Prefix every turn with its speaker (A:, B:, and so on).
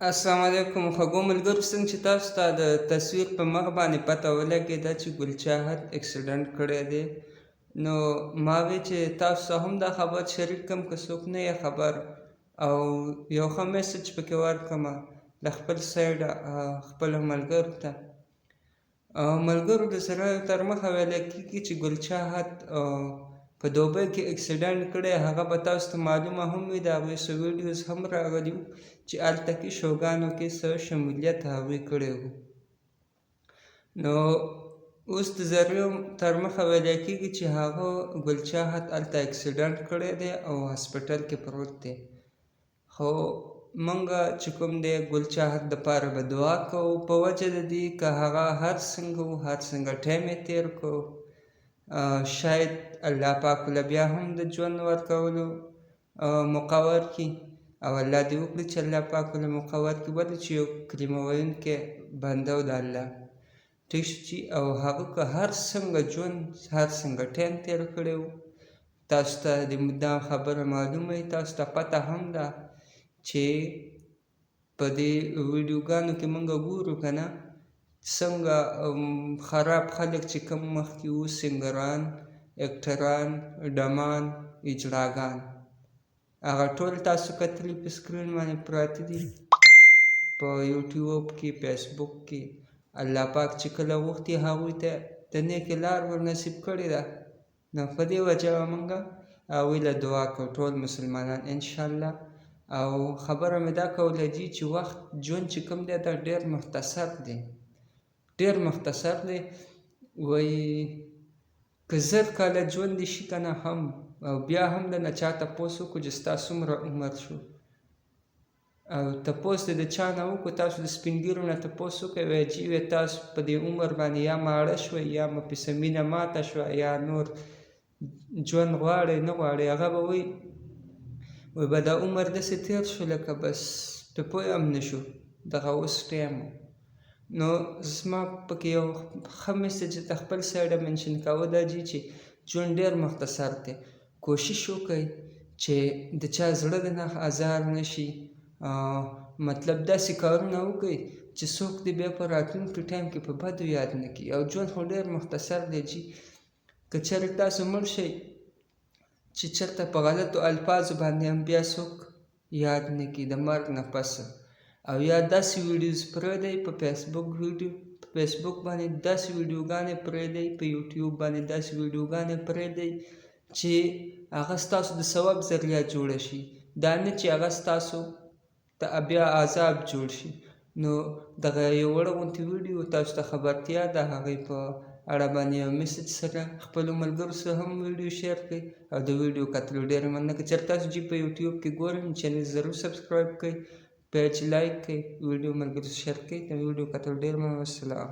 A: السلام علیکم خوږو ملګرو، څنګه چې تاسو ته د تصویر په مخ باندې پته ولګېده چې ګل چاهت ایکسیډنټ کړی دی، نو ما وی چې تاسو ته هم دا خبر شریک کړم که څوک نه یې خبر، او یو ښه میسج پکې ورکړمه له خپل سایډه خپلو ملګرو ته. ملګرو د سره تر مخه ویلی کېږي چې ګل چاهت په دوبۍ کې ایکسیډنټ کړی، هغه به تاسو ته معلومه هم وي، د هغوی څه ویډیوز هم راغلي وو چې هلته کې شوګانو کې څه شمولیت هغوی کړی وو. نو اوس د ذریعو تر مخه ویلی کېږي چې هغه ګل چاهت هلته ایکسیډنټ کړی دی او هاسپټل کې پروت دی. خو مونږ چې کوم دی ګل چاهت دپاره به دعا کوو په وجه د دې که هغه هر څنګه و، هر څنګه ټایم یې تېر کړو، شاید الله پاک له بیا هم د ژوند ورکولو موقع ورکړي، او الله دې وکړي چې الله پاک له موقع ورکړي، ولې چې یو کلمه ویونکی بنده و د الله. ټیک شو چې او هغه که هر څنګه ژوند هر څنګه ټایم تېر کړی و، تاسو ته د مدام خبره معلومه وي، تاسو ته پته هم ده چې په دې ویډیوګانو کې مونږ ګورو که نه څنګه خراب خلک چې کوم مخکې وو، سینګران، اکټران، ډمان، اجراګان، هغه ټول تاسو کتلي په سکرین باندې پراته دي په یوټیوب کې، فیسبوک کې. الله پاک چې کله غوښتي هغوی ته د نیکې لار ور نصیب کړې ده، نو په دې وجه به مونږ هغوی له دعا کوو ټول مسلمانان انشاءالله. او خبره مې دا کولی دي چې وخت ژوند چې کوم دی دا ډېر مختصر دی، ډېر مختصر دی. وایي که 1000 کاله ژوند دې شي که نه هم، او بیا هم د نه چا تپوس وکړو چې ستا څومره عمر شو، او تپوس دې د چا نه وکړو، تاسو د سپین ږیرو نه تپوس وکړئ، وایي چې تاسو په دې عمر باندې یا ماړه شوئ، یا مو پسې مینه ماته شوه، یا نور ژوند غواړئ نه غواړئ، هغه به وایي به دا عمر داسې تېر شو لکه بس په پوی هم نه شو، دغه اوس ټایم و. نو زما پکې یو ښه میسج د خپل سایډه منشن کوه دا دي چې ژوند ډېر مختصر دی. کوشش وکئ چې د چا زړه د نه ازار نه شي، مطلب داسې کارونه وکئ چې څوک دې بیا په راتلونکي ټایم کې په بدو یاد نه کړي. او ژوند خو ډېر مختصر دی چې که چېرې تاسو مړ شئ چې چېرته په غلطو الفاظو باندې هم بیا څوک یاد نه کړي د مرګ نه پس، او یا داسې ویډیوز پرېږدئ په فیسبوک باندې، داسې ویډیوګانې پرېږدئ په یوټیوب باندې، داسې ویډیوګانې پرېږدئ چې هغه ستاسو د ثواب ذریعه جوړه شي، دا نه چې هغه ستاسو ته بیا عذاب جوړ شي. نو دغه یو وړه غوندې ویډیو تاسو ته خبرتیا د هغې په اړه باندې یو میسج سره خپلو ملګرو سره هم ویډیو شیر کړئ، او د ویډیو کتلو ډېره مننه. که چېرې تاسو په یوټیوب کې ګورئ نو چینل ضرور سبسکرایب کړئ، پیج لایک کړئ، ویډیو ملګرو سره شیر کړئ. د ویډیو کتلو ډېر مننه. والسلام.